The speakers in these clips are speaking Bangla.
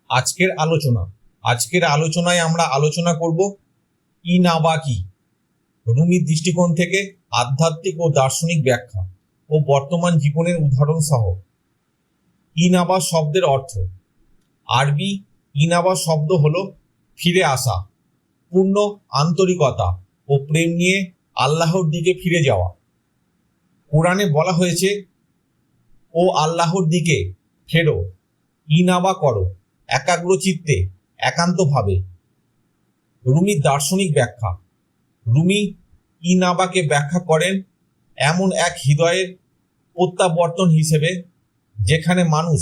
আজকের আলোচনায় আমরা আলোচনা করব ইনাবা কি, রুমির দৃষ্টিকোণ থেকে আধ্যাত্মিক ও দার্শনিক ব্যাখ্যা ও বর্তমান জীবনের উদাহরণ সহ। ইনাবা শব্দের অর্থ। আরবি ইনাবা শব্দ হলো ফিরে আসা, পূর্ণ আন্তরিকতা ও প্রেম নিয়ে আল্লাহর দিকে ফিরে যাওয়া। কোরআনে বলা হয়েছে, ও আল্লাহর দিকে ফেরো, ইনাবা করো, একাগ্র চিত্তে, একান্তভাবে। রুমির দার্শনিক ব্যাখ্যা। রুমি ইনাবাকে ব্যাখ্যা করেন এমন এক হৃদয়ের প্রত্যাবর্তন হিসেবে যেখানে মানুষ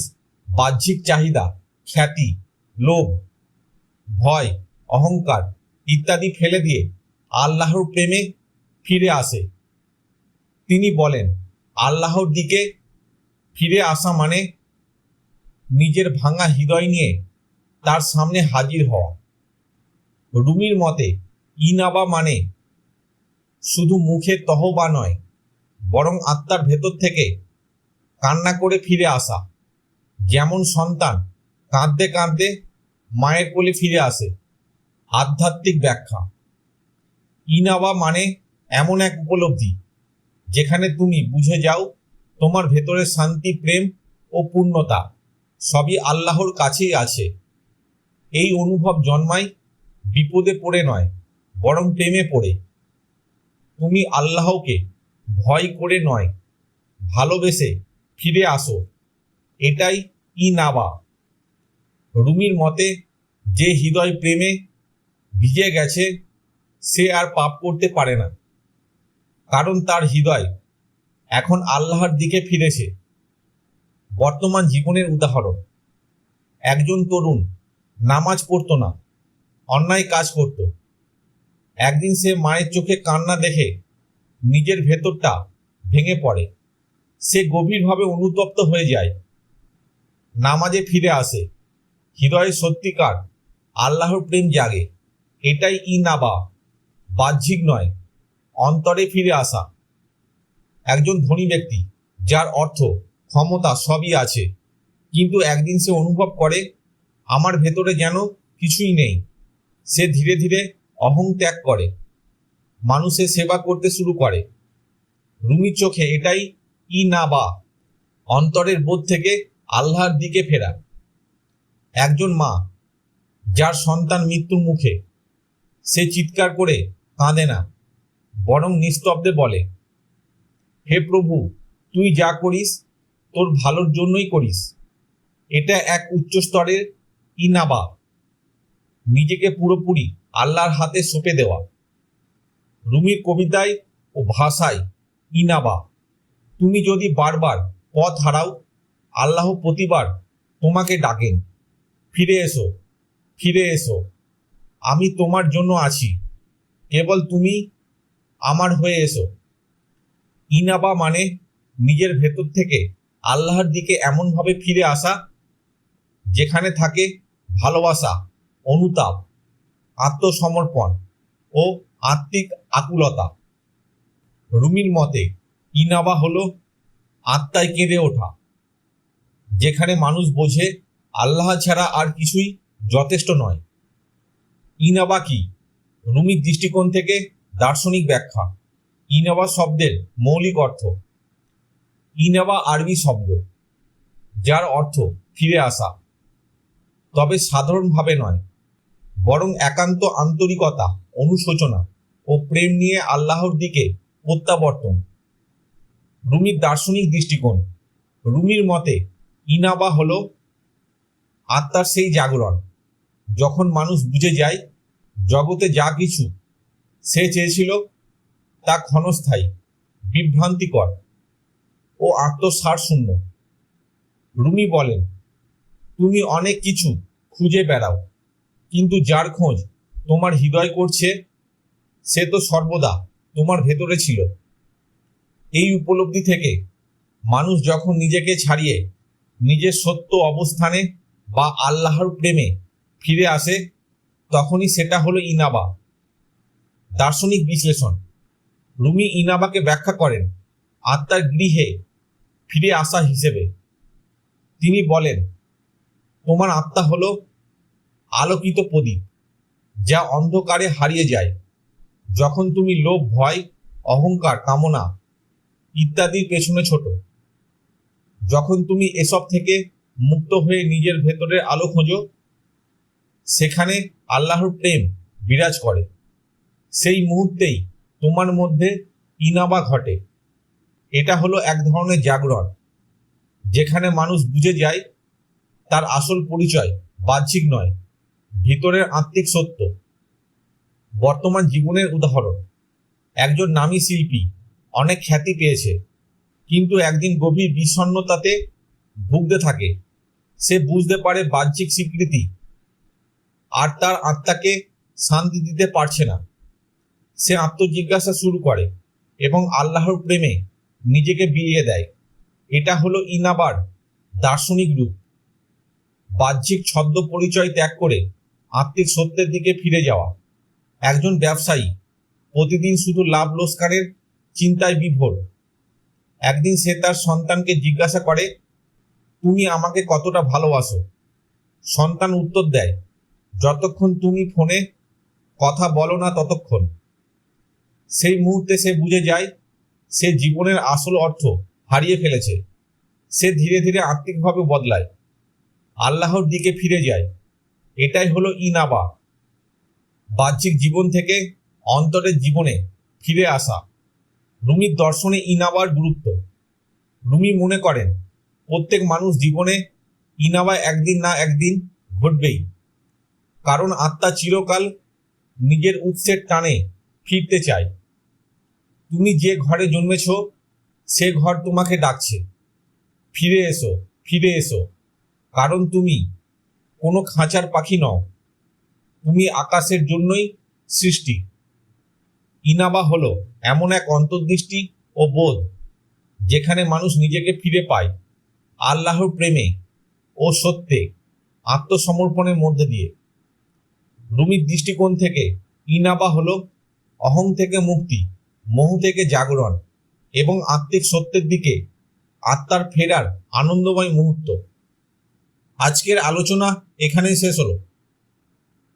বাহ্যিক চাহিদা, খ্যাতি, লোভ, ভয়, অহংকার ইত্যাদি ফেলে দিয়ে আল্লাহর প্রেমে ফিরে আসে। তিনি বলেন, আল্লাহর দিকে ফিরে আসা মানে নিজের ভাঙা হৃদয় নিয়ে তার সামনে হাজির হওয়া। রুমির মতে ইনাবা মানে শুধু মুখে তহবা নয়, বরং আত্মার ভেতর থেকে কান্না করে ফিরে আসা। যেমন সন্তান কাঁদতে কাঁদতে মায়ের কোলে ফিরে আসে। আধ্যাত্মিক ব্যাখ্যা। ইনাবা মানে এমন এক উপলব্ধি যেখানে তুমি বুঝে যাও তোমার ভেতরের শান্তি, প্রেম ও পূর্ণতা সবই আল্লাহর কাছেই আছে। এই অনুভব জন্মায় বিপদে পড়ে নয়, বরং প্রেমে পড়ে। তুমি আল্লাহকে ভয় করে নয়, ভালোবেসে ফিরে আসো। এটাই ইনাবা। রুমির মতে যে হৃদয় প্রেমে ভিজে গেছে সে আর পাপ করতে পারে না, কারণ তার হৃদয় এখন আল্লাহর দিকে ফিরেছে। বর্তমান জীবনের উদাহরণ। একজন তরুণ নামাজ পড়তো না, অন্যায় কাজ করত। একদিন সে মায়ের চোখে কান্না দেখে নিজের ভেতরটা ভেঙে পড়ে। সে গভীরভাবে অনুতপ্ত হয়ে যায়, নামাজে ফিরে আসে, হৃদয়ে সত্যিকার আল্লাহর প্রেম জাগে। এটাই ইনাবা, বাহ্যিক নয়, অন্তরে ফিরে আসা। একজন ধনী ব্যক্তি যার অর্থ, ক্ষমতা সবই আছে, কিন্তু একদিন সে অনুভব করে আমার ভেতরে যেন কিছুই নেই। সে ধীরে ধীরে অহং ত্যাগ করে, মানুষের সেবা করতে শুরু করে। রুমির চোখে এটাই ইনাবা, অন্তরের বোধ থেকে আল্লাহর দিকে ফেরা। একজন মা যার সন্তান মৃত্যুর মুখে, সে চিৎকার করে কাঁদে না, বরং নিস্তব্ধে বলে, হে প্রভু, তুই যা করিস তোর ভালোর জন্যই করিস। এটা এক উচ্চ স্তরের ইনাবা, নিজেকে পুরোপুরি আল্লাহর হাতে সঁপে দেওয়া। রুমির কবিতায় ও ভাষায় ইনাবা। তুমি যদি বারবার পথ হারাও, আল্লাহ প্রতিবার তোমাকে ডাকেন, ফিরে এসো, ফিরে এসো, আমি তোমার জন্য আছি, কেবল তুমি আমার হয়ে এসো। ইনাবা মানে নিজের ভেতর থেকে আল্লাহর দিকে এমনভাবে ফিরে আসা যেখানে থাকে ভালোবাসা, অনুতাপ, আত্মসমর্পণ ও আত্মিক আকুলতা। রুমির মতে ইনাবা হলো আত্মায় কেঁদে ওঠা, যেখানে মানুষ বোঝে আল্লাহ ছাড়া আর কিছুই যথেষ্ট নয়। ইনাবা কি, রুমির দৃষ্টিকোণ থেকে দার্শনিক ব্যাখ্যা। ইনাবা শব্দের মৌলিক অর্থ। ইনাবা আরবি শব্দ যার অর্থ ফিরে আসা, তবে সাধারণভাবে নয়, বরং একান্ত আন্তরিকতা, অনুশোচনা ও প্রেম নিয়ে আল্লাহর দিকে প্রত্যাবর্তন। রুমির দার্শনিক দৃষ্টিকোণ। রুমির মতে ইনাবা হলো আত্মার সেই জাগরণ যখন মানুষ বুঝে যায় জগতে যা কিছু সে চেয়েছিল তা ক্ষণস্থায়ী, বিভ্রান্তিকর ও আত্মসারশূন্য। রুমি বলেন, তুমি অনেক কিছু খুঁজে বেড়াও, কিন্তু যার খোঁজ তোমার হৃদয় করছে সে তো সর্বদা তোমার ভেতরে ছিল। এই উপলব্ধি থেকে মানুষ যখন নিজেকে ছাড়িয়ে নিজের সত্য অবস্থানে বা আল্লাহর প্রেমে ফিরে আসে, তখনই সেটা হলো ইনাবা। দার্শনিক বিশ্লেষণ। রুমি ইনাবাকে ব্যাখ্যা করেন আত্মার গৃহে ফিরে আসা হিসেবে। তিনি বলেন, তোমার আত্মা হলো আলোকিত প্রদীপ, যা অন্ধকারে হারিয়ে যায় যখন তুমি লোভ, ভয়, অহংকার, কামনা ইত্যাদির পেছনে ছোট। যখন তুমি এসব থেকে মুক্ত হয়ে নিজের ভেতরের আলো খোঁজো, সেখানে আল্লাহর প্রেম বিরাজ করে। সেই মুহূর্তেই তোমার মধ্যে ইনাবা ঘটে। এটা হলো এক ধরনের জাগরণ, যেখানে মানুষ বুঝে যায় তার আসল পরিচয় বাহ্যিক নয়, ভিতরের আত্মিক সত্য। বর্তমান জীবনের উদাহরণ: একজন নামী শিল্পী অনেক খ্যাতি পেয়েছে, কিন্তু একদিন গভীর বিষণ্ণতাতে ভুগতে থাকে। সে বুঝতে পারে বাহ্যিক স্বীকৃতি আর তার আত্মাকে শান্তি দিতে পারছে না। সে আত্মজিজ্ঞাসা শুরু করে এবং আল্লাহর প্রেমে নিজেকে বিলিয়ে দেয়। এটা হলো ইনাবার দার্শনিক রূপ, বাহ্যিক ছদ্ম পরিচয় ত্যাগ করে আত্মিক সত্যের দিকে ফিরে যাওয়া। একজন ব্যবসায়ী প্রতিদিন শুধু লাভ লোকসানের চিন্তায় বিভোর। একদিন সে তার সন্তানকে জিজ্ঞাসা করে, তুমি আমাকে কতটা ভালোবাসো? সন্তান উত্তর দেয়, যতক্ষণ তুমি ফোনে কথা বলো না ততক্ষণ। সেই মুহূর্তে সে বুঝে যায় সে জীবনের আসল অর্থ হারিয়ে ফেলেছে। সে ধীরে ধীরে আত্মিকভাবে বদলায়, আল্লাহর দিকে ফিরে যায়। এটাই হলো ইনাবা, বাহ্যিক জীবন থেকে অন্তরের জীবনে ফিরে আসা। রুমির দর্শনে ইনাবার গুরুত্ব: রুমি মনে করেন প্রত্যেক মানুষ জীবনে ইনাবা একদিন না একদিন ঘটবেই, কারণ আত্মা চিরকাল নিজের উৎসের টানে ফিরতে চায়। তুমি যে ঘরে জন্মেছ সে ঘর তোমাকে ডাকছে, ফিরে এসো, ফিরে এসো, কারণ তুমি কোনো খাঁচার পাখি নও, তুমি আকাশের জন্যই সৃষ্টি। ইনাবা হলো এমন এক অন্তর্দৃষ্টি ও বোধ যেখানে মানুষ নিজেকে ফিরে পায় আল্লাহর প্রেমে ও সত্যে আত্মসমর্পণের মধ্যে দিয়ে। রুমির দৃষ্টিকোণ থেকে ইনাবা হলো অহং থেকে মুক্তি, মোহ থেকে জাগরণ এবং আত্মিক সত্যের দিকে আত্মার ফেরার আনন্দময় মুহূর্ত। আজকের আলোচনা এখানেই শেষ হলো।